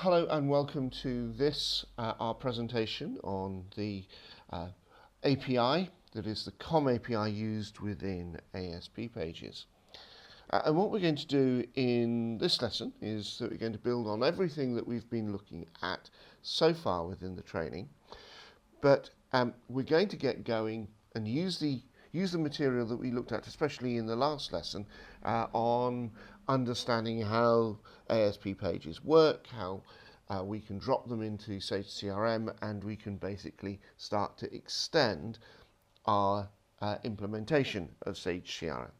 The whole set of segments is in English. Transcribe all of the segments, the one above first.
Hello and welcome to this, our presentation on the API, that is the COM API used within ASP Pages. And what we're going to do in this lesson is that we're going to build on everything that we've been looking at so far within the training, but we're going to get going and use the material that we looked at, especially in the last lesson, on understanding how ASP pages work, how we can drop them into Sage CRM, and we can basically start to extend our implementation of Sage CRM.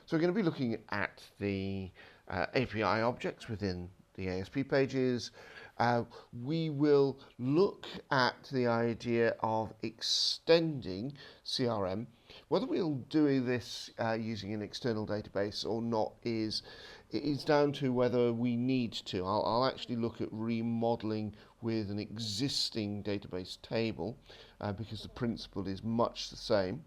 So we're going to be looking at the API objects within the ASP pages. We will look at the idea of extending CRM. Whether we'll do this using an external database or not is down to whether we need to. I'll actually look at remodeling with an existing database table because the principle is much the same.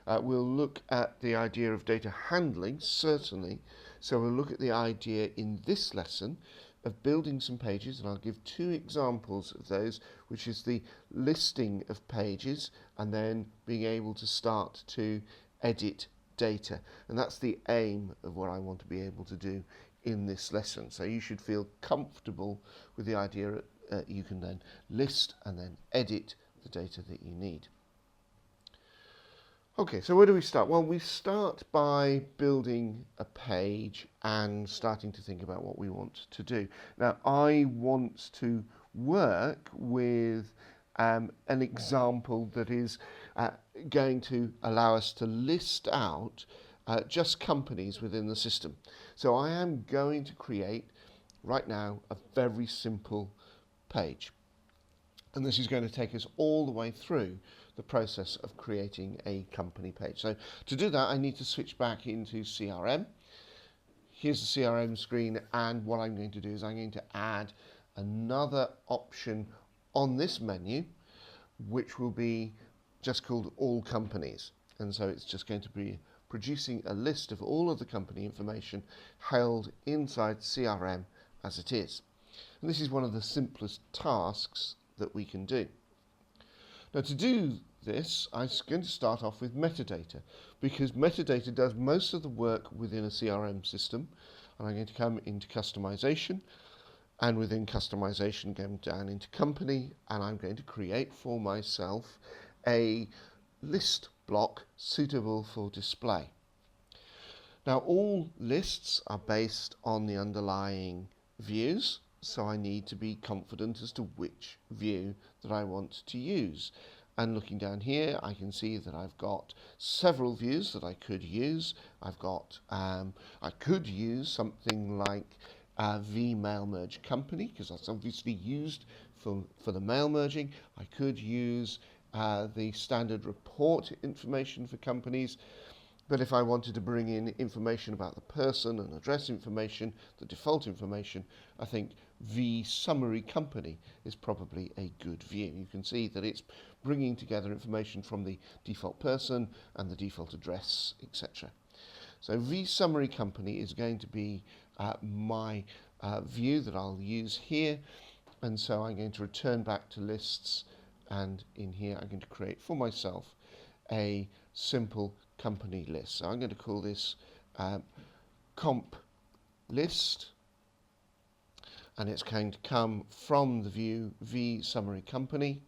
We'll look at the idea of data handling, certainly. So we'll look at the idea in this lesson of building some pages, and I'll give two examples of those, which is the listing of pages and then being able to start to edit data. And that's the aim of what I want to be able to do in this lesson. So you should feel comfortable with the idea that you can then list and then edit the data that you need. Okay, so where do we start? Well, we start by building a page and starting to think about what we want to do. Now, I want to work with an example that is going to allow us to list out just companies within the system. So I am going to create, right now, a very simple page. And this is going to take us all the way through the process of creating a company page. So to do that, I need to switch back into CRM. Here's the CRM screen, and what I'm going to do is I'm going to add another option on this menu, which will be just called All Companies. And so it's just going to be producing a list of all of the company information held inside CRM as it is. And this is one of the simplest tasks that we can do. Now, to do this, I'm going to start off with metadata, because metadata does most of the work within a CRM system. And I'm going to come into customization, and within customization go down into company, and I'm going to create for myself a list block suitable for display. Now, all lists are based on the underlying views, so I need to be confident as to which view that I want to use. And looking down here, I can see that I've got several views that I could use. I've got, I could use something like V mail merge company, because that's obviously used for the mail merging. I could use the standard report information for companies. But if I wanted to bring in information about the person and address information, the default information, I think V summary company is probably a good view. You can see that it's bringing together information from the default person and the default address, etc. So V summary company is going to be my view that I'll use here. And so I'm going to return back to lists, and in here I'm going to create for myself a simple company list. So I'm going to call this comp list, and it's going to come from the view V summary company.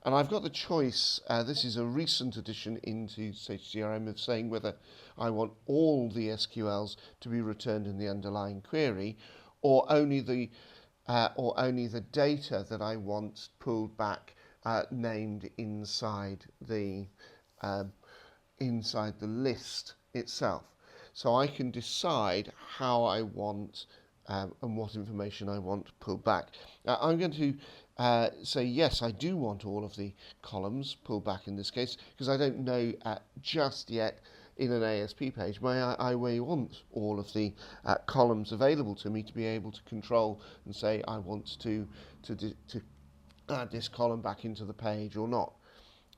And I've got the choice, this is a recent addition into Sage CRM, of saying whether I want all the SQLs to be returned in the underlying query, or only the data that I want pulled back named inside the list itself. So I can decide how I want and what information I want pulled back. I'm going to say yes, I do want all of the columns pulled back in this case, because I don't know just yet in an ASP page I may want all of the columns available to me to be able to control and say I want to add this column back into the page or not.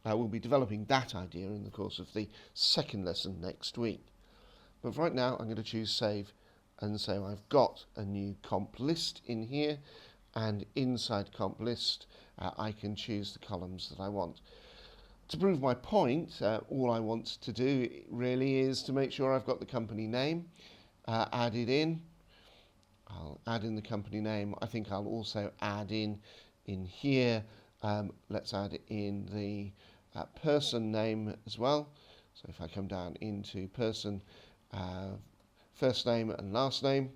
We'll be developing that idea in the course of the second lesson next week. But right now I'm going to choose Save And so I've got a new comp list in here, and inside comp list I can choose the columns that I want. To prove my point, all I want to do really is to make sure I've got the company name added in. I'll add in the company name. I think I'll also add in here, let's add in the person name as well. So if I come down into person, first name and last name,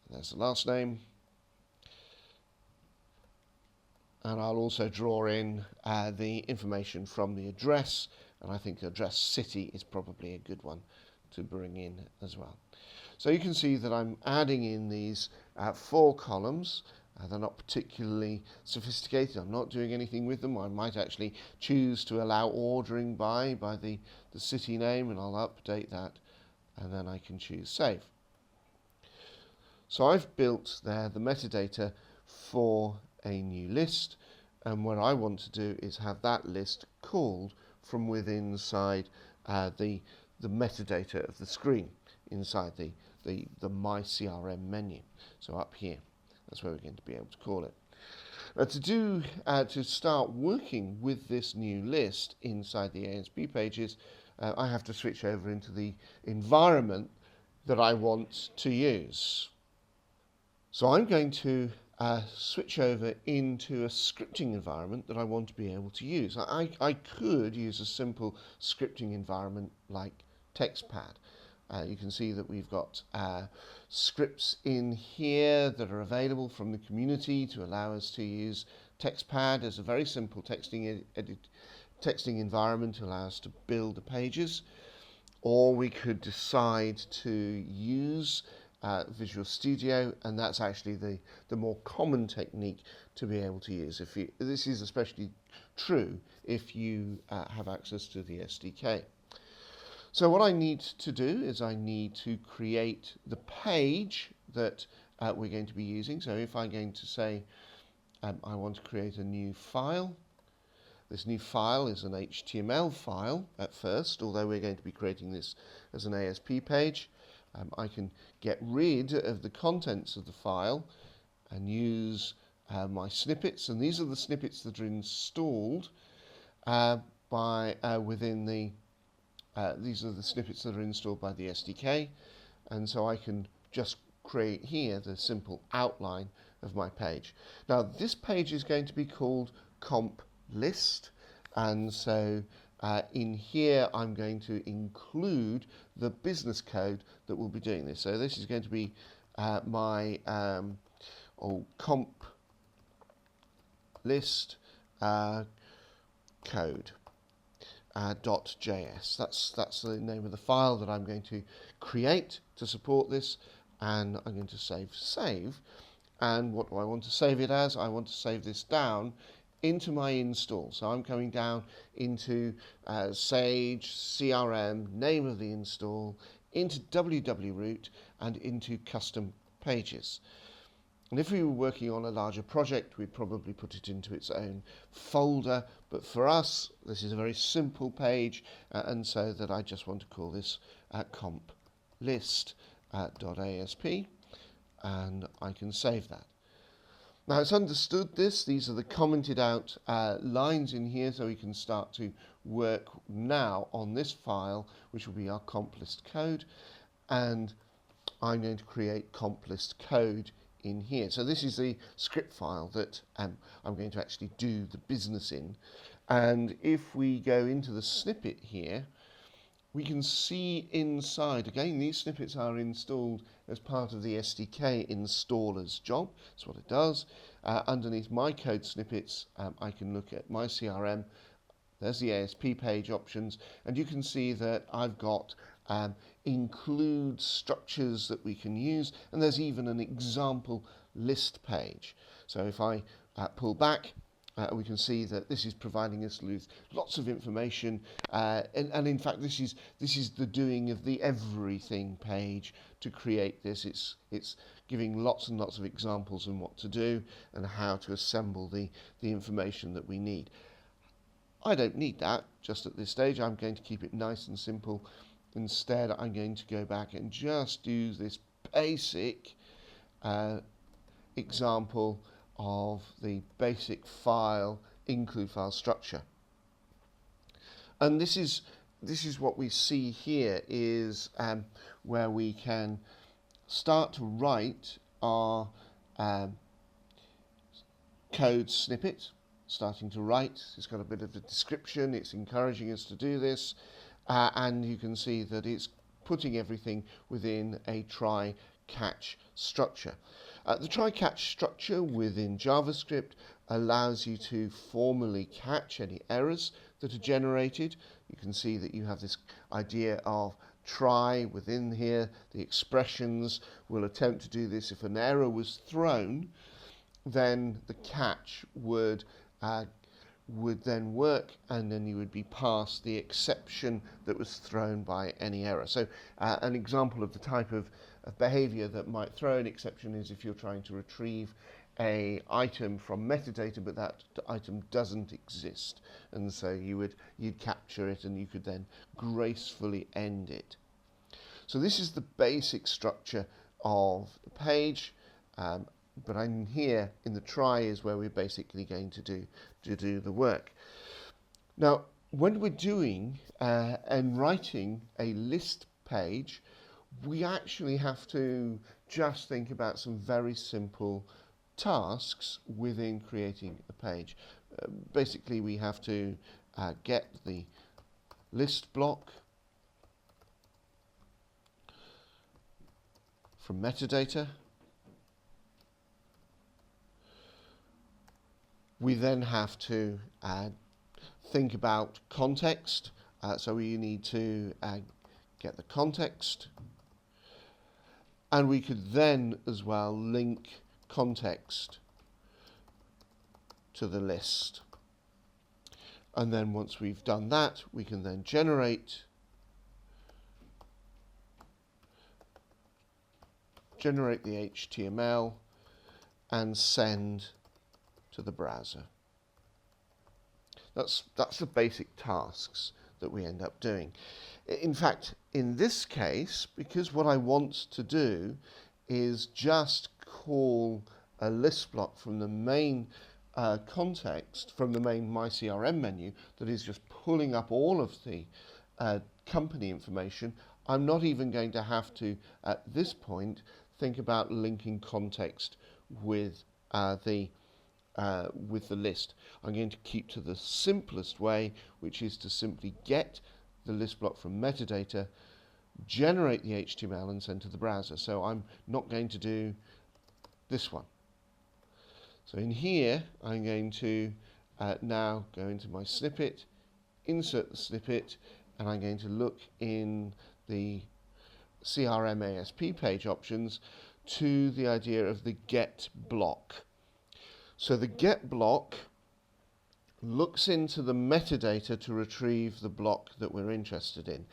there's the last name. And I'll also draw in the information from the address, and I think address city is probably a good one to bring in as well. So you can see that I'm adding in these 4 columns. They're not particularly sophisticated. I'm not doing anything with them. I might actually choose to allow ordering by the city name, and I'll update that, and then I can choose save. So I've built there the metadata for a new list, and what I want to do is have that list called from within inside the metadata of the screen inside the My CRM menu. So up here, that's where we're going to be able to call it. Now to start working with this new list inside the ASP pages, I have to switch over into the environment that I want to use. So I'm going to switch over into a scripting environment that I want to be able to use. I could use a simple scripting environment like TextPad. You can see that we've got scripts in here that are available from the community to allow us to use TextPad as a very simple texting environment to allow us to build the pages. Or we could decide to use Visual Studio, and that's actually the more common technique to be able to use. This is especially true if you have access to the SDK. So what I need to do is I need to create the page that we're going to be using. So if I'm going to say I want to create a new file, this new file is an HTML file at first, although we're going to be creating this as an ASP page. I can get rid of the contents of the file and use my snippets, and these are the snippets that are installed within the. These are the snippets that are installed by the SDK, and so I can just create here the simple outline of my page. Now this page is going to be called comp list, and so in here I'm going to include the business code that will be doing this. So this is going to be my comp list code .js. That's the name of the file that I'm going to create to support this, and I'm going to save. And what do I want to save it as? I want to save this down into my install. So I'm coming down into Sage, CRM, name of the install, into www-root, and into custom pages. And if we were working on a larger project, we'd probably put it into its own folder. But for us, this is a very simple page, and so that I just want to call this comp list.asp, and I can save that. Now it's understood these are the commented out lines in here, so we can start to work now on this file, which will be our comp list code, and I'm going to create comp list code in here. So this is the script file that I'm going to actually do the business in, and if we go into the snippet here, we can see inside, again, these snippets are installed as part of the SDK installer's job. That's what it does. Underneath my code snippets, I can look at my CRM. There's the ASP page options, and you can see that I've got include structures that we can use, and there's even an example list page. So if I pull back, we can see that this is providing us with lots of information, and in fact this is the doing of the everything page to create this. It's giving lots and lots of examples on what to do and how to assemble the information that we need. I don't need that just at this stage. I'm going to keep it nice and simple. Instead, I'm going to go back and just do this basic example of the basic file include file structure. And this is what we see here is where we can start to write our code snippet. Starting to write, it's got a bit of a description, it's encouraging us to do this, and you can see that it's putting everything within a try-catch structure. The try-catch structure within JavaScript allows you to formally catch any errors that are generated. You can see that you have this idea of try within here. The expressions will attempt to do this. If an error was thrown, then the catch would then work, and then you would be past the exception that was thrown by any error. So an example of the type of behavior that might throw an exception is if you're trying to retrieve an item from metadata, but that item doesn't exist, and so you'd capture it and you could then gracefully end it. So this is the basic structure of the page. But I'm here in the try is where we're basically going to do the work. Now, when we're doing and writing a list page, we actually have to just think about some very simple tasks within creating a page. Basically, we have to get the list block from metadata. We then have to think about context, so we need to get the context, and we could then as well link context to the list. And then once we've done that, we can then generate the HTML and send to the browser. That's the basic tasks that we end up doing. In fact, in this case, because what I want to do is just call a list block from the main context, from the main My CRM menu, that is just pulling up all of the company information, I'm not even going to have to, at this point, think about linking context with the list. I'm going to keep to the simplest way, which is to simply get the list block from metadata, generate the HTML and send to the browser. So I'm not going to do this one. So in here, I'm going to now go into my snippet, insert the snippet, and I'm going to look in the CRM ASP page options to the idea of the get block. So the get block looks into the metadata to retrieve the block that we're interested in.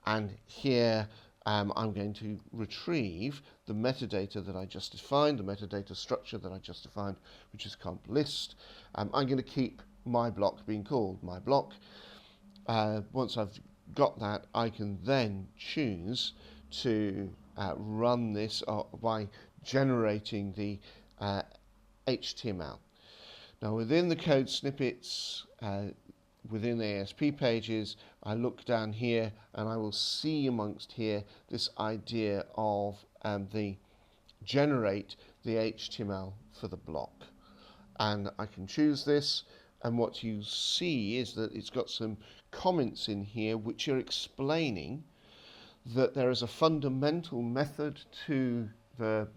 And here I'm going to retrieve the metadata that I just defined, the metadata structure that I just defined, which is comp list. I'm going to keep my block being called my block. Once I've got that, I can then choose to run this by generating the HTML. Now within the code snippets, within ASP Pages, I look down here and I will see amongst here this idea of the generate the HTML for the block. And I can choose this, and what you see is that it's got some comments in here which are explaining that there is a fundamental method to the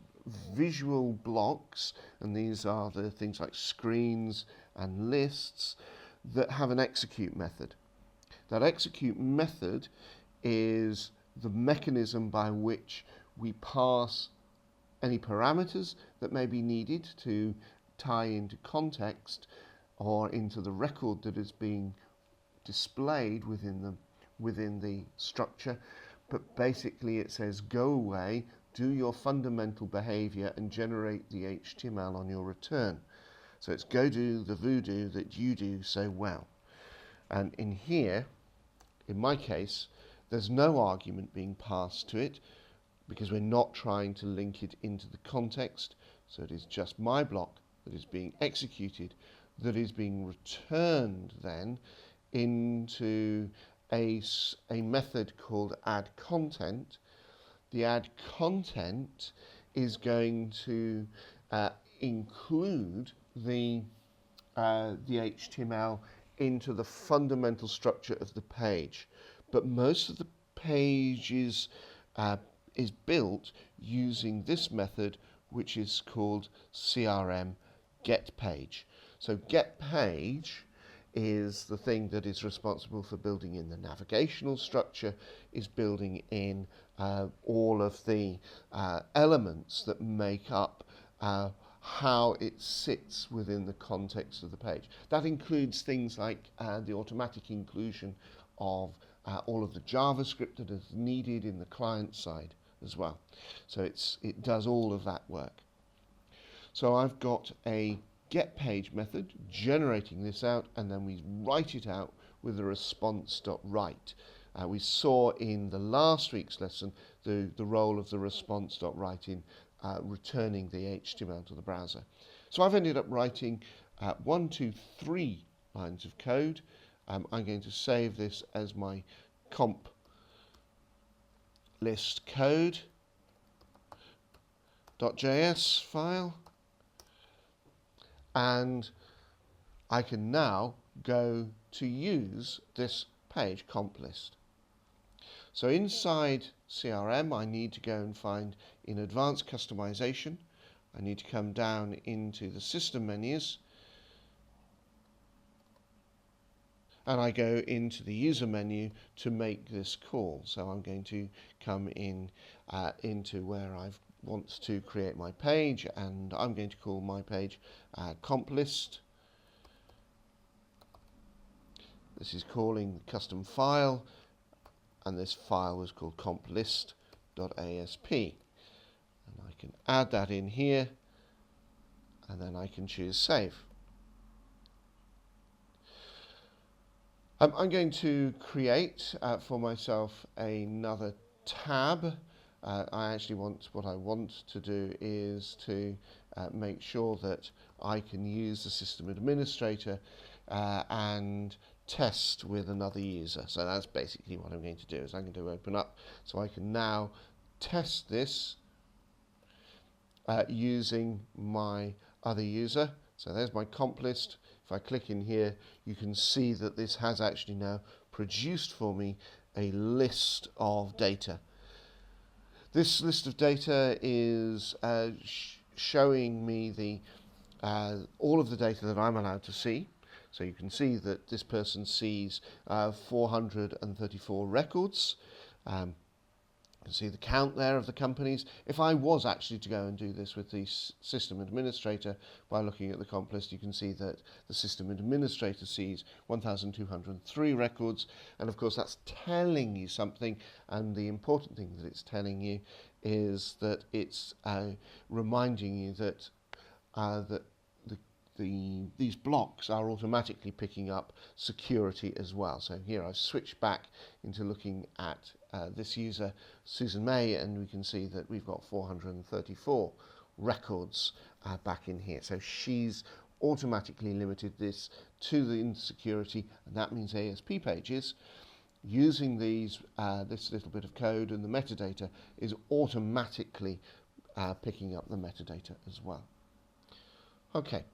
visual blocks, and these are the things like screens and lists that have an execute method. That execute method is the mechanism by which we pass any parameters that may be needed to tie into context or into the record that is being displayed within the structure, but basically it says go away, do your fundamental behavior and generate the HTML on your return. So it's go do the voodoo that you do so well. And in here, in my case, there's no argument being passed to it because we're not trying to link it into the context. So it is just my block that is being executed, that is being returned then into a method called add content. The add content is going to include the HTML into the fundamental structure of the page. But most of the pages is built using this method, which is called CRM get page. So get page is the thing that is responsible for building in the navigational structure, is building in all of the elements that make up how it sits within the context of the page. That includes things like the automatic inclusion of all of the JavaScript that is needed in the client side as well. So it does all of that work. So I've got a get page method generating this out, and then we write it out with a response.write. We saw in the last week's lesson the role of the response.write in returning the HTML to the browser. So I've ended up writing 1, 2, 3 lines of code. I'm going to save this as my comp list code.js file, and I can now go to use this page comp list. So inside CRM, I need to go and find in advanced customization, I need to come down into the system menus, and I go into the user menu to make this call. So I'm going to come in into where I want to create my page, and I'm going to call my page comp list. This is calling the custom file, and this file was called comp.list.asp. And I can add that in here, and then I can choose save. I'm going to create for myself another tab. What I want to do is to make sure that I can use the system administrator and test with another user. So that's basically what I'm going to do, is I'm going to open up so I can now test this using my other user. So there's my comp list. If I click in here, you can see that this has actually now produced for me a list of data. This list of data is showing me all of the data that I'm allowed to see. So you can see that this person sees 434 records. You can see the count there of the companies. If I was actually to go and do this with the system administrator by looking at the comp list, you can see that the system administrator sees 1,203 records, and of course that's telling you something, and the important thing that it's telling you is that it's reminding you that these blocks are automatically picking up security as well. So here I've switched back into looking at this user, Susan May, and we can see that we've got 434 records back in here. So she's automatically limited this to the insecurity, and that means ASP Pages, using this little bit of code and the metadata, is automatically picking up the metadata as well. Okay.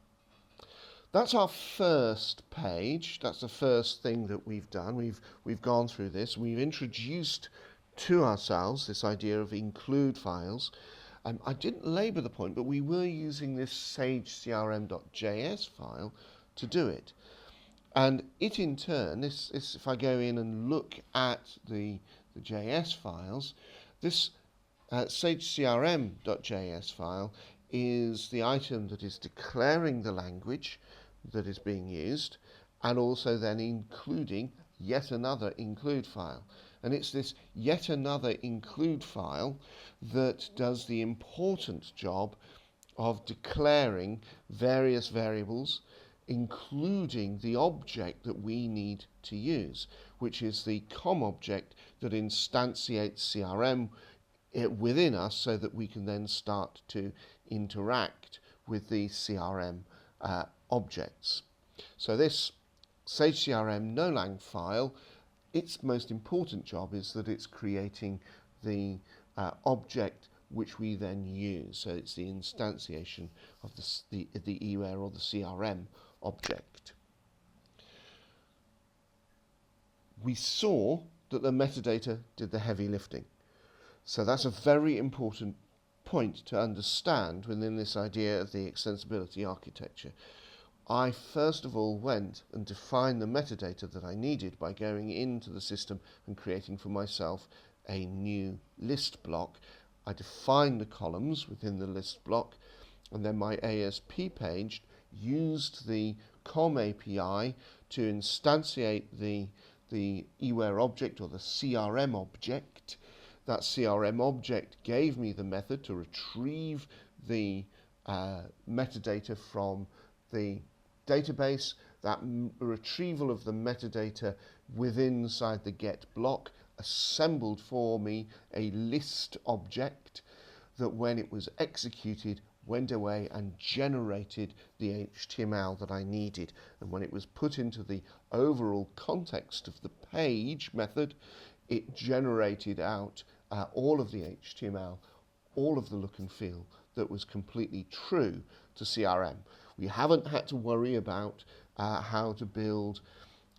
That's our first page. That's the first thing that we've done. We've gone through this. We've introduced to ourselves this idea of include files. I didn't labour the point, but we were using this sagecrm.js file to do it. And it in turn, if I go in and look at the JS files, this sagecrm.js file is the item that is declaring the language, that is being used, and also then including yet another include file. And it's this yet another include file that does the important job of declaring various variables, including the object that we need to use, which is the COM object that instantiates CRM within us so that we can then start to interact with the CRM objects. So this Sage CRM no-lang file, its most important job is that it's creating the object which we then use. So it's the instantiation of the eWare or the CRM object. We saw that the metadata did the heavy lifting. So that's a very important point to understand within this idea of the extensibility architecture. I first of all went and defined the metadata that I needed by going into the system and creating for myself a new list block. I defined the columns within the list block, and then my ASP page used the COM API to instantiate the eWare object or the CRM object. That CRM object gave me the method to retrieve the metadata from the database. That retrieval of the metadata within inside the get block assembled for me a list object that, when it was executed, went away and generated the HTML that I needed. And when it was put into the overall context of the page method, it generated out all of the HTML, all of the look and feel that was completely true to CRM. We haven't had to worry about how to build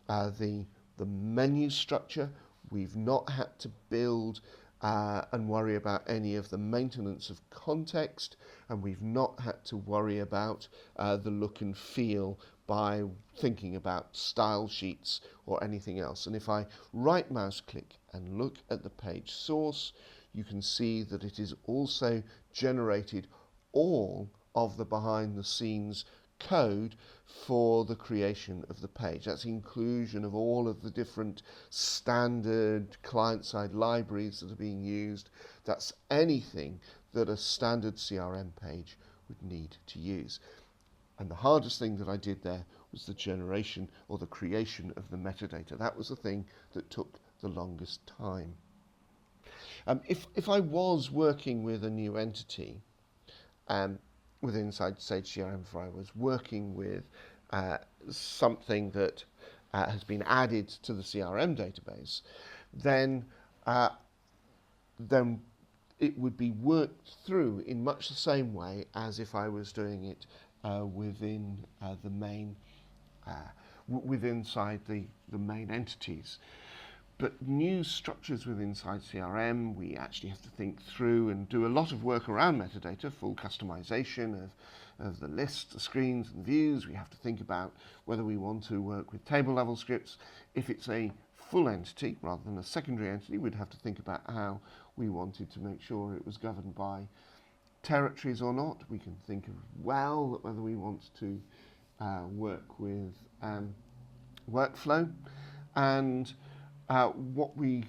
the menu structure. We've not had to build and worry about any of the maintenance of context, and we've not had to worry about the look and feel by thinking about style sheets or anything else. And if I right mouse click and look at the page source, you can see that it is also generated all of the behind the scenes code for the creation of the page. That's the inclusion of all of the different standard client-side libraries that are being used. That's anything that a standard CRM page would need to use. And the hardest thing that I did there was the generation or the creation of the metadata. That was the thing that took the longest time. If I was working with a new entity, within inside Sage CRM, if I was working with something that has been added to the CRM database, then it would be worked through in much the same way as if I was doing it within the main, inside the main entities. But new structures within inside CRM, we actually have to think through and do a lot of work around metadata, full customization of the lists, the screens and views. We have to think about whether we want to work with table level scripts. If it's a full entity rather than a secondary entity, we'd have to think about how we wanted to make sure it was governed by territories or not. We can think of whether we want to work with workflow. And what we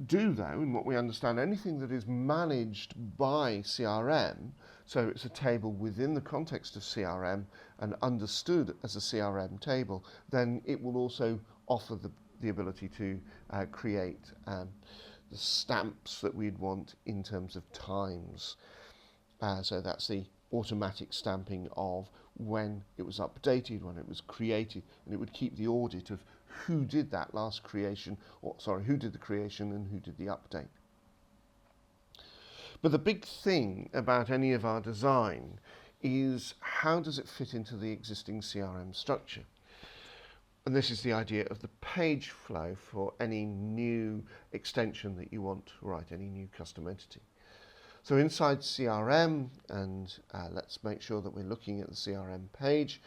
do, though, and what we understand, anything that is managed by CRM, so it's a table within the context of CRM and understood as a CRM table, then it will also offer the ability to create the stamps that we'd want in terms of times. So that's the automatic stamping of when it was updated, when it was created, and it would keep the audit of who did that last creation, who did the creation and who did the update. But the big thing about any of our design is how does it fit into the existing CRM structure? And this is the idea of the page flow for any new extension that you want to write, any new custom entity. So inside CRM, and let's make sure that we're looking at the CRM page,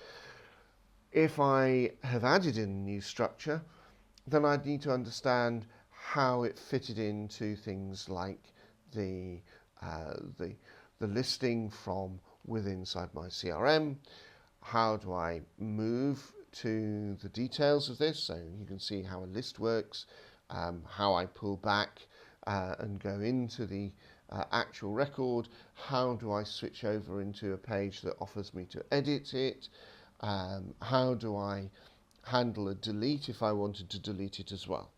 if I have added in a new structure, then I'd need to understand how it fitted into things like the listing from within inside my CRM, how do I move to the details of this? So you can see how a list works, how I pull back and go into the actual record. How do I switch over into a page that offers me to edit it? How do I handle a delete if I wanted to delete it as well?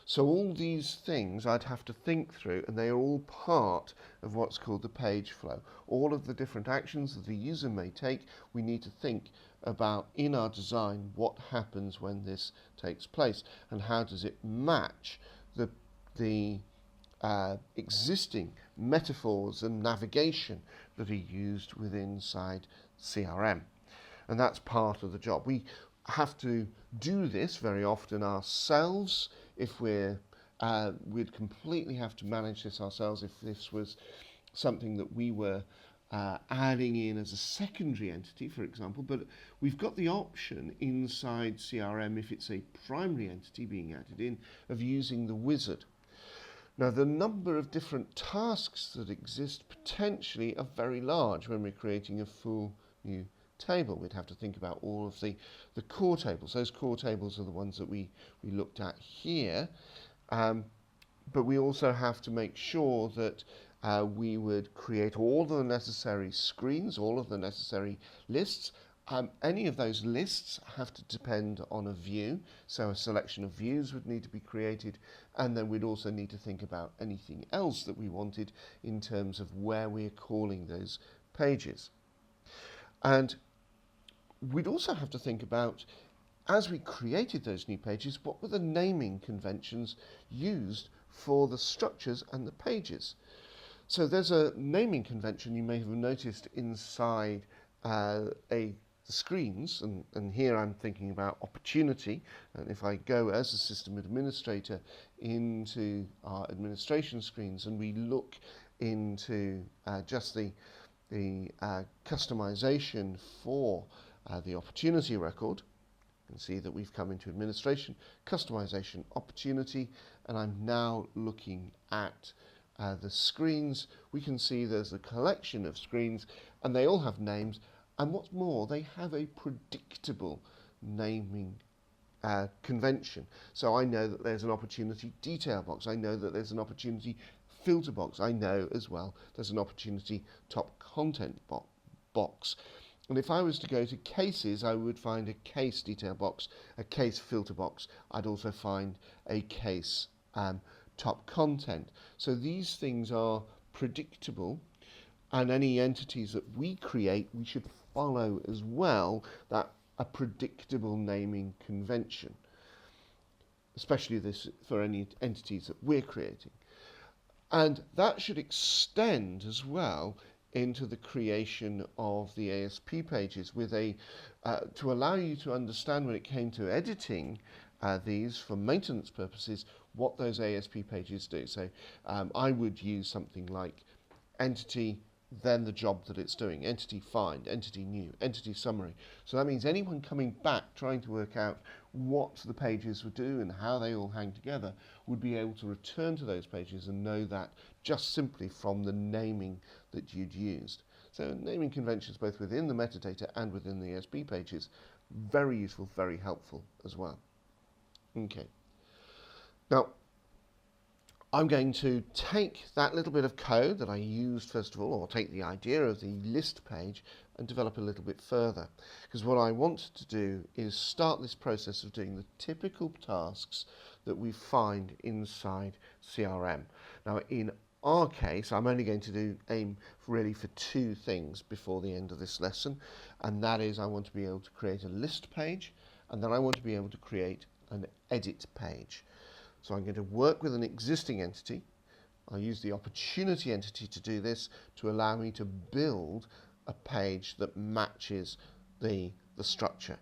So all these things I'd have to think through, and they are all part of what's called the page flow. All of the different actions that the user may take, we need to think about in our design what happens when this takes place, and how does it match the existing metaphors and navigation that are used within inside CRM. And that's part of the job. We have to do this very often ourselves if we'd completely have to manage this ourselves if this was something that we were adding in as a secondary entity, for example, but we've got the option inside CRM, if it's a primary entity being added in, of using the wizard. Now, the number of different tasks that exist potentially are very large when we're creating a full new table. We'd have to think about all of the core tables. Those core tables are the ones that we looked at here. But we also have to make sure that we would create all the necessary screens, all of the necessary lists. Any of those lists have to depend on a view, so a selection of views would need to be created, and then we'd also need to think about anything else that we wanted in terms of where we're calling those pages. And we'd also have to think about, as we created those new pages, what were the naming conventions used for the structures and the pages. So there's a naming convention you may have noticed inside the screens, and here I'm thinking about opportunity, and if I go as a system administrator into our administration screens and we look into just the customization for the opportunity record, you can see that we've come into administration, customization, opportunity, and I'm now looking at the screens. We can see there's a collection of screens and they all have names, and what's more, they have a predictable naming convention. So I know that there's an opportunity detail box, I know that there's an opportunity filter box, I know as well there's an opportunity top content box. And if I was to go to cases, I would find a case detail box, a case filter box. I'd also find a case top content. So these things are predictable, and any entities that we create, we should follow as well that a predictable naming convention, especially this for any entities that we're creating. And that should extend as well into the creation of the ASP pages with to allow you to understand when it came to editing these for maintenance purposes, what those ASP pages do. So I would use something like entity, then the job that it's doing, entity find, entity new, entity summary. So that means anyone coming back trying to work out what the pages would do and how they all hang together would be able to return to those pages and know that just simply from the naming that you'd used. So naming conventions both within the metadata and within the ASP pages, very useful, very helpful as well. Okay. Now, I'm going to take that little bit of code that I used first of all, or take the idea of the list page and develop a little bit further. Because what I want to do is start this process of doing the typical tasks that we find inside CRM. Now, in our case, I'm only going to aim really for two things before the end of this lesson, and that is I want to be able to create a list page, and then I want to be able to create an edit page. So I'm going to work with an existing entity. I'll use the opportunity entity to do this to allow me to build a page that matches the structure.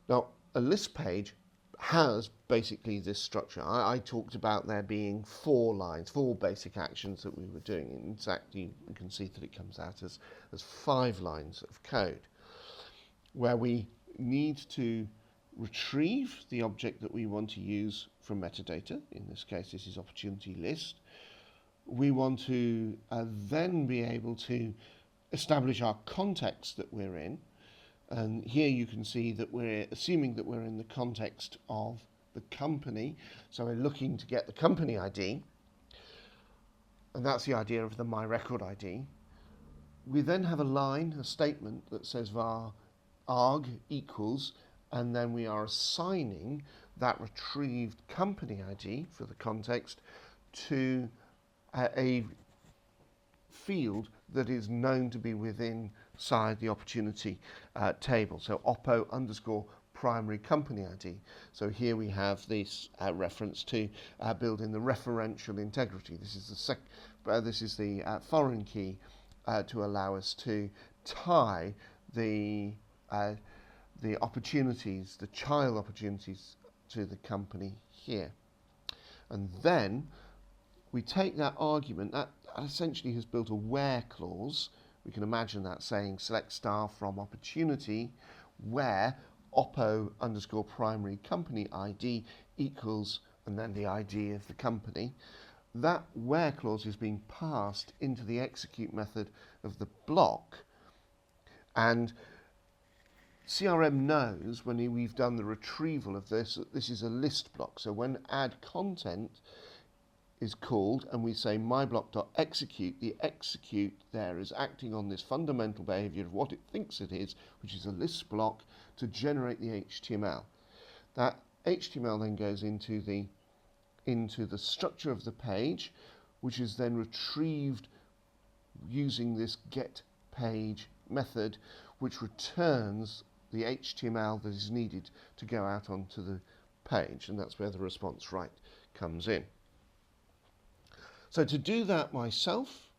Now, a list page has basically this structure. I talked about there being 4 lines, 4 basic actions that we were doing. In fact, you can see that it comes out as 5 lines of code, where we need to retrieve the object that we want to use from metadata. In this case, this is opportunity list. We want to then be able to establish our context that we're in. And here you can see that we're assuming that we're in the context of the company. So we're looking to get the company ID. And that's the idea of the My Record ID. We then have a line, a statement that says var arg equals, and then we are assigning that retrieved company ID for the context to a field that is known to be within inside the opportunity table. So oppo underscore primary company ID. So here we have this reference to building the referential integrity. This is the foreign key to allow us to tie the opportunities, the child opportunities, to the company here. And then we take that argument, that essentially has built a where clause. We can imagine that saying select star from opportunity where oppo underscore primary company ID equals, and then the ID of the company. That where clause is being passed into the execute method of the block, and CRM knows when we've done the retrieval of this that this is a list block. So when add content is called and we say myblock.execute, the execute there is acting on this fundamental behavior of what it thinks it is, which is a list block, to generate the HTML. That HTML then goes into the structure of the page, which is then retrieved using this getPage method, which returns the HTML that is needed to go out onto the page, and that's where the response right comes in. So to do that myself,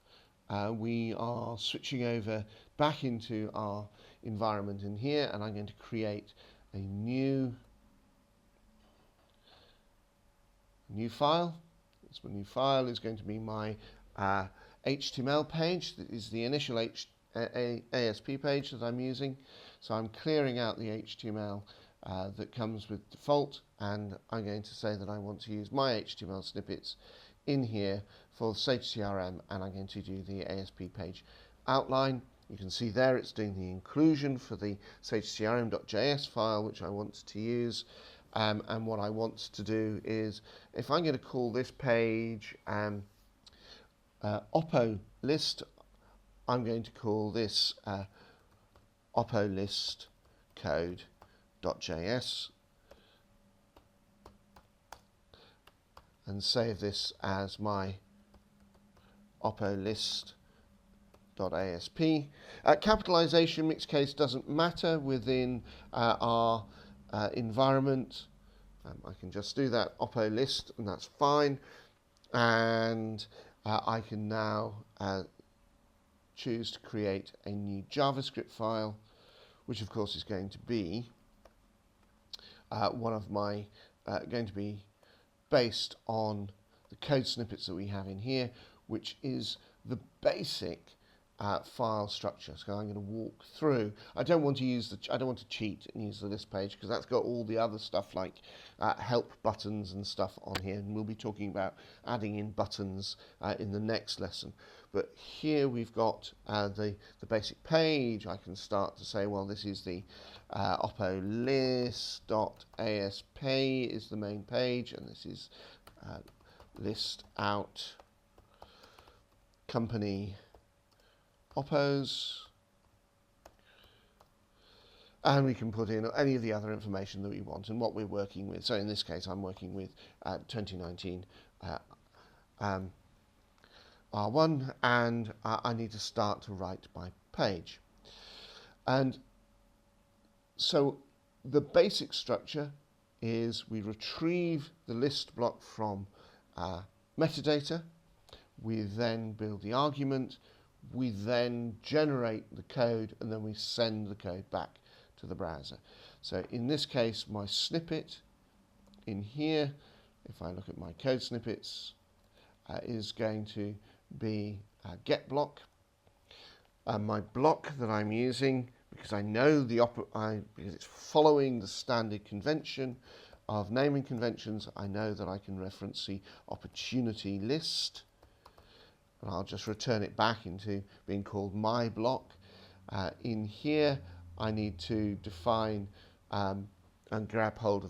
we are switching over back into our environment in here, and I'm going to create a new file. This new file is going to be my HTML page. That is the initial ASP page that I'm using. So I'm clearing out the HTML that comes with default, and I'm going to say that I want to use my HTML snippets in here for Sage CRM, and I'm going to do the ASP page outline. You can see there it's doing the inclusion for the Sage CRM.js file, which I want to use. And what I want to do is, if I'm going to call this page oppo list, I'm going to call this oppo list code.js and save this as my oppo list.asp. Capitalization, mixed case, doesn't matter within our environment. I can just do that oppo list, and that's fine. And I can now choose to create a new JavaScript file, which of course is going to be going to be based on the code snippets that we have in here, which is the basic file structure. So I'm going to walk through. I don't want to cheat and use the list page, because that's got all the other stuff like help buttons and stuff on here, and we'll be talking about adding in buttons in the next lesson. But here we've got the basic page. I can start to say, well, this is the oppo list.asp is the main page, and this is list out company oppos, and we can put in any of the other information that we want and what we're working with. So in this case, I'm working with 2019 R1, and I need to start to write my page. And so the basic structure is we retrieve the list block from metadata, we then build the argument, we then generate the code, and then we send the code back to the browser. So in this case, my snippet in here, if I look at my code snippets, is going to be a get block. My block that I'm using, because I know because it's following the standard convention of naming conventions, I know that I can reference the opportunity list, and I'll just return it back into being called my block. In here, I need to define and grab hold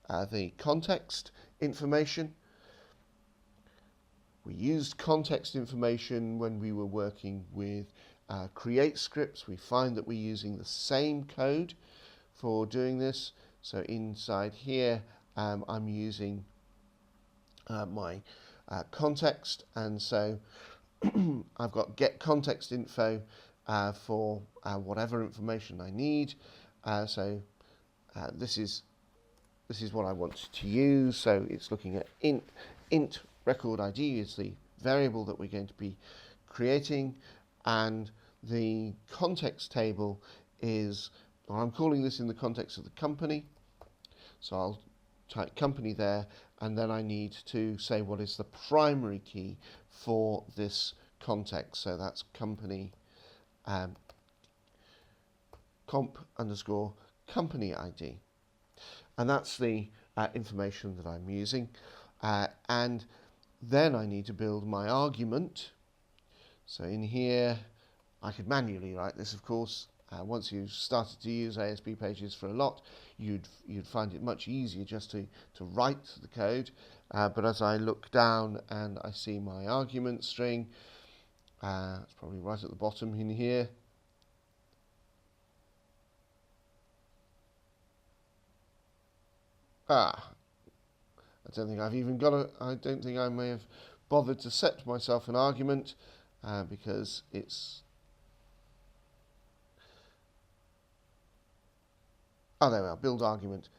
of the context information. We used context information when we were working with create scripts. We find that we're using the same code for doing this. So inside here, I'm using my context, and so I've got get context info for whatever information I need. So this is what I want to use. So it's looking at int record ID is the variable that we're going to be creating, and the context table is, well, I'm calling this in the context of the company. So I'll type company there, and then I need to say what is the primary key for this context. So that's company comp underscore company ID. And that's the information that I'm using. And then I need to build my argument. So in here, I could manually write this, of course. Once you've started to use ASP Pages for a lot, you'd find it much easier just to write the code. But as I look down and I see my argument string, it's probably right at the bottom in here. I don't think I've even got I don't think I may have bothered to set myself an argument because it's. Oh, there we are, build argument.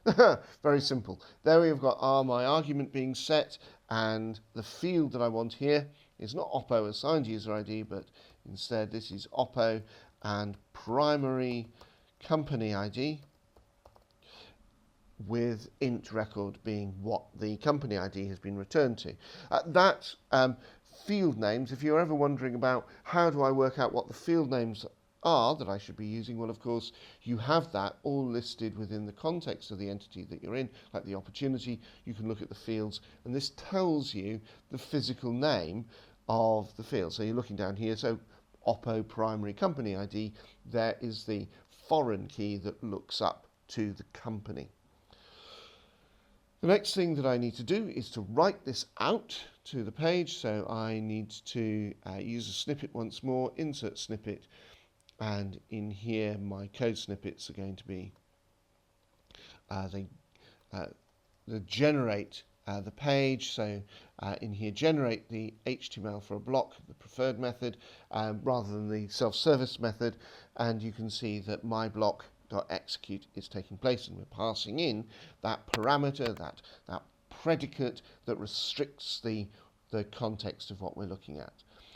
Very simple. There we've got my argument being set, and the field that I want here is not oppo assigned user ID, but instead this is oppo and primary company ID, with int record being what the company ID has been returned to. That field names, if you're ever wondering about how do I work out what the field names are that I should be using, well, of course, you have that all listed within the context of the entity that you're in, like the opportunity. You can look at the fields, and this tells you the physical name of the field. So you're looking down here, so oppo primary company ID, there is the foreign key that looks up to the company. The next thing that I need to do is to write this out to the page. So I need to use a snippet once more, insert snippet, and in here my code snippets are going to be they generate the page. So in here, generate the HTML for a block, the preferred method, rather than the self-service method, and you can see that my block.execute is taking place, and we're passing in that parameter, that predicate that restricts the context of what we're looking at.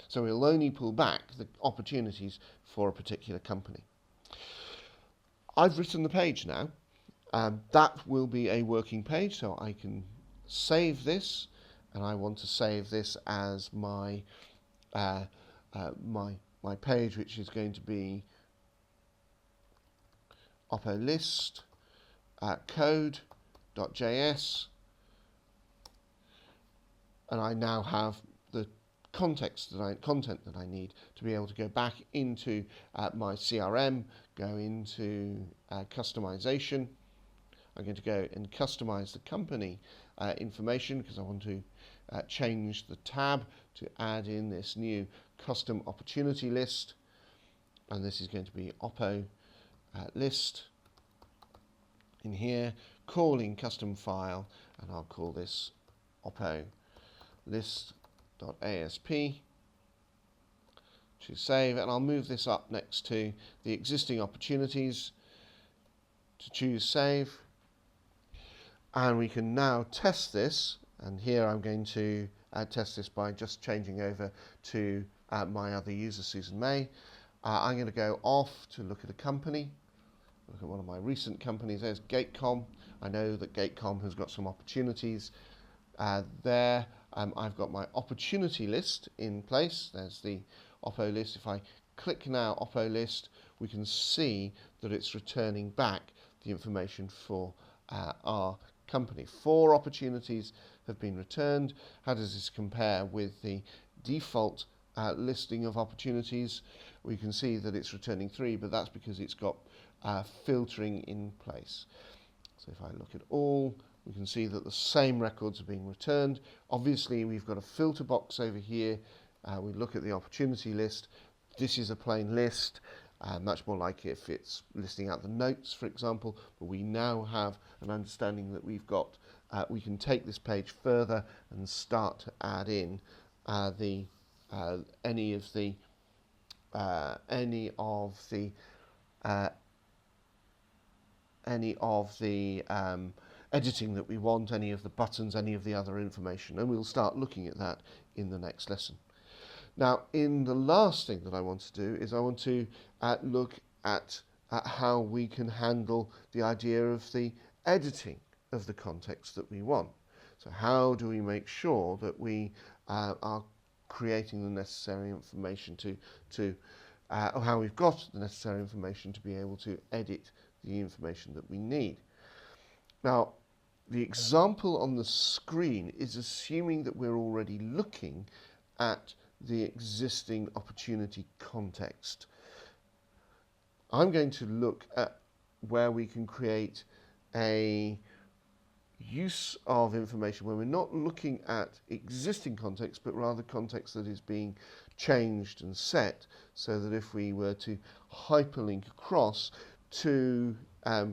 So we'll only pull back the opportunities for a particular company. I've written the page now. That will be a working page, so I can save this, and I want to save this as my my page, which is going to be oppo list code.js, and I now have the content that I need to be able to go back into my CRM, go into customization. I'm going to go and customize the company information because I want to change the tab to add in this new custom opportunity list, and this is going to be oppo list in here, calling custom file, and I'll call this oppo list.asp to save, and I'll move this up next to the existing opportunities to choose save, and we can now test this. And here I'm going to test this by just changing over to my other user, Susan May. I'm going to go off to look at a company, look at one of my recent companies. There's Gatecom. I know that Gatecom has got some opportunities there. I've got my opportunity list in place. There's the oppo list. If I click now oppo list, we can see that it's returning back the information for our company. 4 opportunities have been returned. How does this compare with the default listing of opportunities, we can see that it's returning 3, but that's because it's got filtering in place. So if I look at all, we can see that the same records are being returned. Obviously, we've got a filter box over here. We look at the opportunity list. This is a plain list, much more like if it's listing out the notes, for example. But we now have an understanding that we can take this page further and start to add in any of the editing that we want, any of the buttons, any of the other information, and we'll start looking at that in the next lesson. Now, in the last thing that I want to do is I want to look at how we can handle the idea of the editing of the context that we want. So how do we make sure that we are creating the necessary information or how we've got the necessary information to be able to edit the information that we need. Now, the example on the screen is assuming that we're already looking at the existing opportunity context. I'm going to look at where we can create a use of information where we're not looking at existing context, but rather context that is being changed and set, so that if we were to hyperlink across to the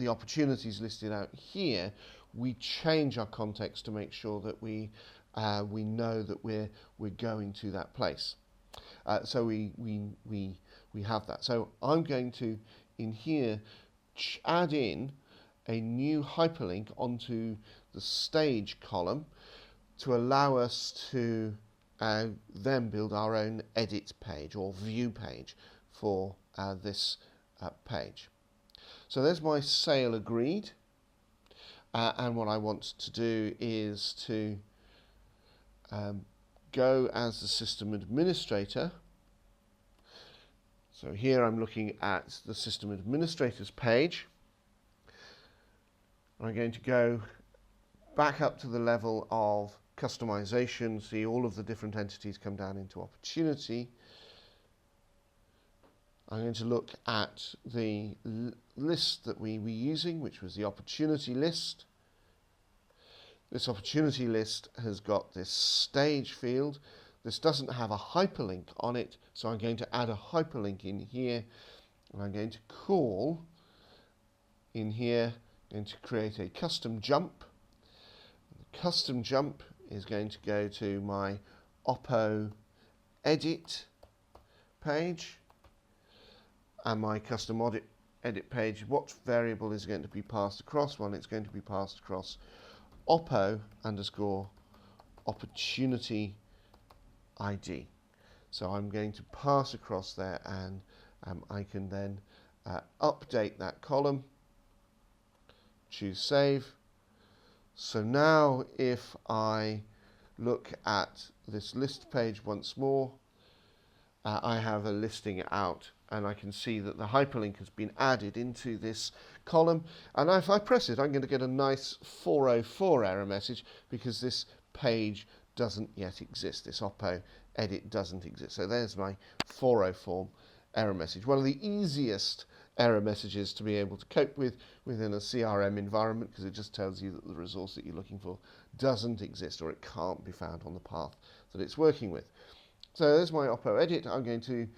opportunities listed out here, we change our context to make sure that we know that we're going to that place. So we have that. So I'm going to in here add in a new hyperlink onto the stage column to allow us to then build our own edit page or view page for this page. So there's my sale agreed, and what I want to do is to go as the system administrator. So here I'm looking at the system administrator's page. I'm going to go back up to the level of customization, see all of the different entities come down into opportunity. I'm going to look at the list that we were using, which was the opportunity list. This opportunity list has got this stage field. This doesn't have a hyperlink on it, so I'm going to add a hyperlink in here, and I'm going to call in here, going to create a custom jump. The custom jump is going to go to my Oppo edit page, and my custom edit page, what variable is going to be passed across? Well, it's going to be passed across Oppo underscore opportunity ID. So I'm going to pass across there, and I can then update that column, choose save. So now if I look at this list page once more, I have a listing out, and I can see that the hyperlink has been added into this column, and if I press it, I'm going to get a nice 404 error message because this page doesn't yet exist. This Oppo edit doesn't exist. So there's my 404 error message. One of the easiest error messages to be able to cope with within a CRM environment, because it just tells you that the resource that you're looking for doesn't exist, or it can't be found on the path that it's working with. So there's my Oppo edit. I'm going to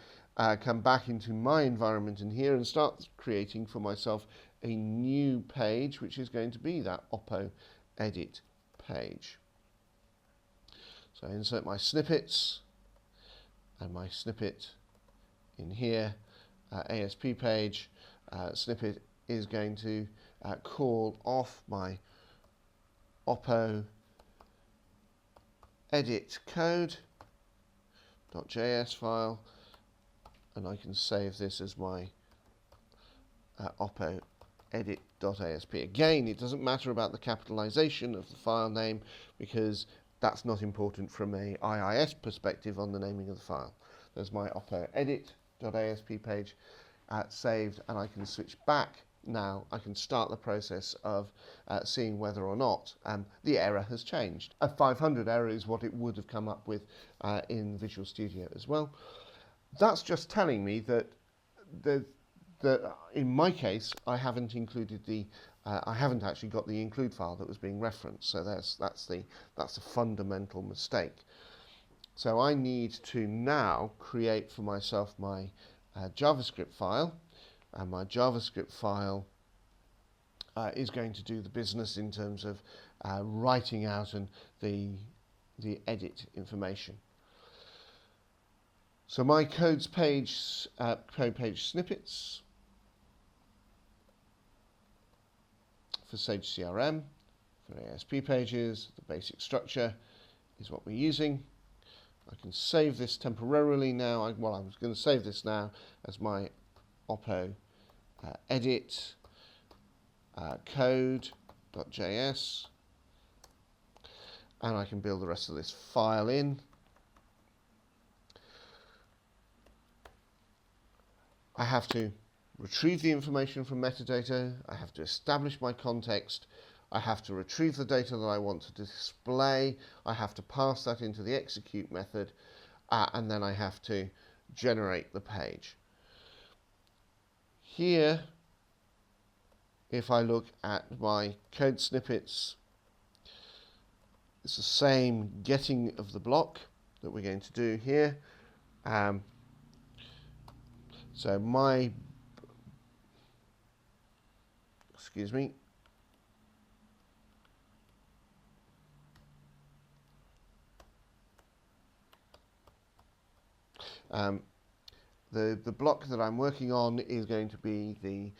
come back into my environment in here and start creating for myself a new page, which is going to be that Oppo edit page. So I insert my snippets, and my snippet in here, ASP page snippet is going to call off my Oppo edit code.js file, and I can save this as my Oppo edit.asp. Again, it doesn't matter about the capitalization of the file name, because that's not important from a IIS perspective on the naming of the file. There's my Oppo edit.asp page saved, and I can switch back now I can start the process of seeing whether or not the error has changed. A 500 error is what it would have come up with in Visual Studio as well. That's just telling me that in my case I haven't included I haven't actually got the include file that was being referenced. So that's a fundamental mistake. So I need to now create for myself my JavaScript file, and my JavaScript file is going to do the business in terms of writing out and the edit information. So my code page snippets for Sage CRM, for ASP Pages, the basic structure is what we're using. I can save this temporarily now. I was going to save this now as my oppo edit code.js, and I can build the rest of this file in. I have to retrieve the information from metadata. I have to establish my context. I have to retrieve the data that I want to display. I have to pass that into the execute method, and then I have to generate the page. Here, if I look at my code snippets, it's the same getting of the block that we're going to do here. So my, excuse me, the block that I'm working on is going to be the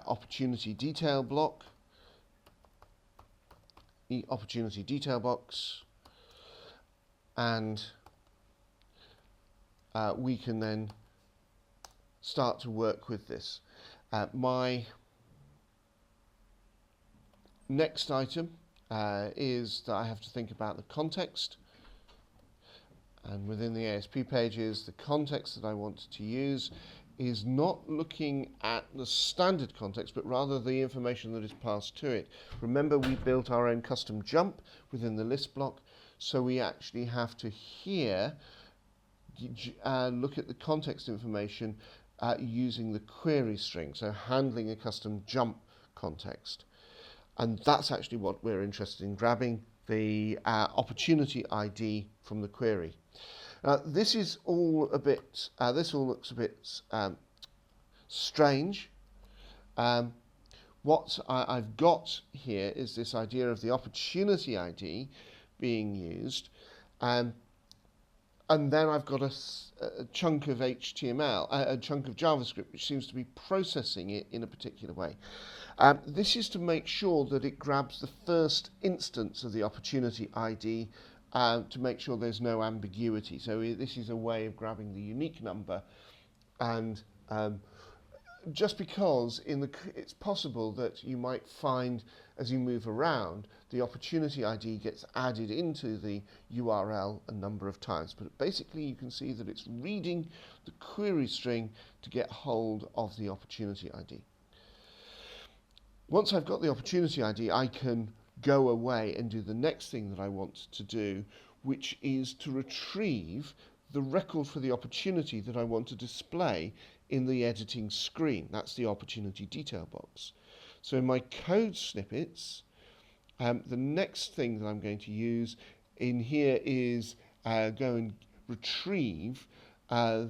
opportunity detail block, the opportunity detail box, and we can then start to work with this. My next item is that I have to think about the context. And within the ASP pages, the context that I want to use is not looking at the standard context, but rather the information that is passed to it. Remember, we built our own custom jump within the list block, so we actually have to here look at the context information using the query string, so handling a custom jump context. And that's actually what we're interested in, grabbing the opportunity ID from the query. This is all a bit, this all looks a bit strange. What I've got here is this idea of the opportunity ID being used, and then I've got a chunk of HTML, a chunk of JavaScript, which seems to be processing it in a particular way. This is to make sure that it grabs the first instance of the opportunity ID to make sure there's no ambiguity. So this is a way of grabbing the unique number, and just because it's possible that you might find as you move around the opportunity ID gets added into the URL a number of times, but basically you can see that it's reading the query string to get hold of the opportunity ID. Once I've got the opportunity ID, I can go away and do the next thing that I want to do, which is to retrieve the record for the opportunity that I want to display in the editing screen. That's the opportunity detail box. So in my code snippets, the next thing that I'm going to use in here is go and retrieve I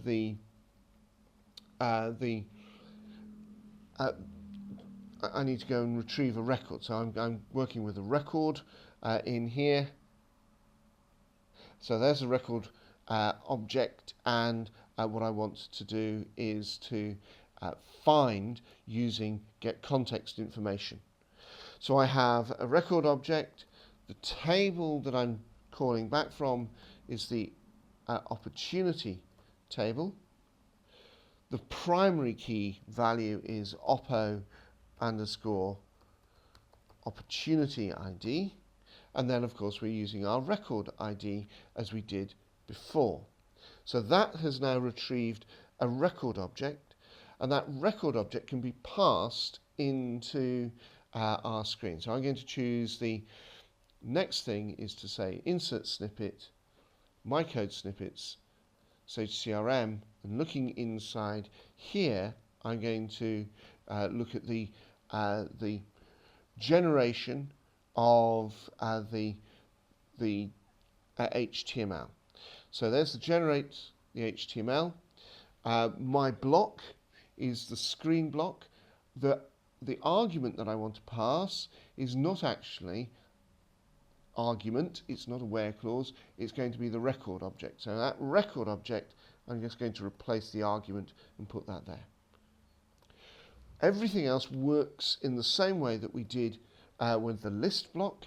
need to go and retrieve a record. So I'm working with a record in here. So there's a record object, and what I want to do is to find using get context information. So I have a record object. The table that I'm calling back from is the opportunity table. The primary key value is oppo underscore opportunity ID, and then of course we're using our record ID as we did before. So that has now retrieved a record object, and that record object can be passed into our screen. So I'm going to choose the next thing is to say insert snippet, my code snippets, Sage CRM, and looking inside here, I'm going to look at the generation of the HTML. So there's the generate the HTML. My block is the screen block. The argument that I want to pass is not actually argument, it's not a where clause, it's going to be the record object. So that record object, I'm just going to replace the argument and put that there. Everything else works in the same way that we did with the list block.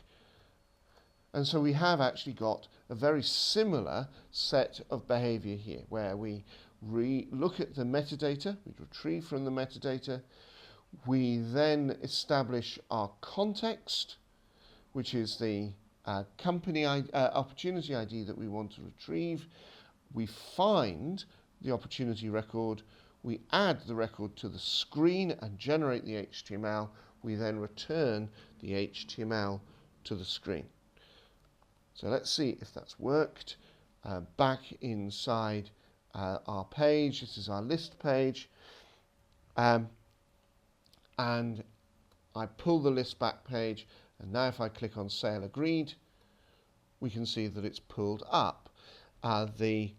And so we have actually got a very similar set of behavior here, where we look at the metadata, we retrieve from the metadata, we then establish our context, which is the company opportunity ID that we want to retrieve. We find the opportunity record, we add the record to the screen and generate the HTML. We then return the HTML to the screen. So let's see if that's worked. Back inside our page, this is our list page, and I pull the list back page, and now if I click on sale agreed, we can see that it's pulled up the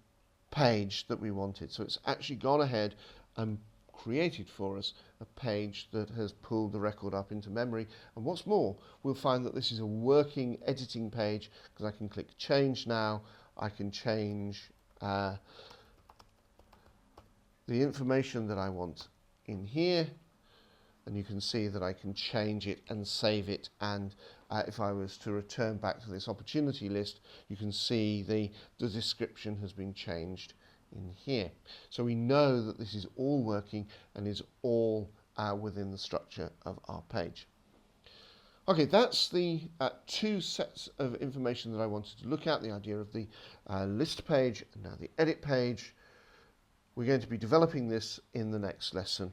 page that we wanted. So it's actually gone ahead and created for us a page that has pulled the record up into memory. And what's more, we'll find that this is a working editing page, because I can click change now. I can change the information that I want in here, and you can see that I can change it and save it, and if I was to return back to this opportunity list, you can see the description has been changed in here. So we know that this is all working and is all within the structure of our page. Okay, that's the two sets of information that I wanted to look at, the idea of the list page and now the edit page. We're going to be developing this in the next lesson.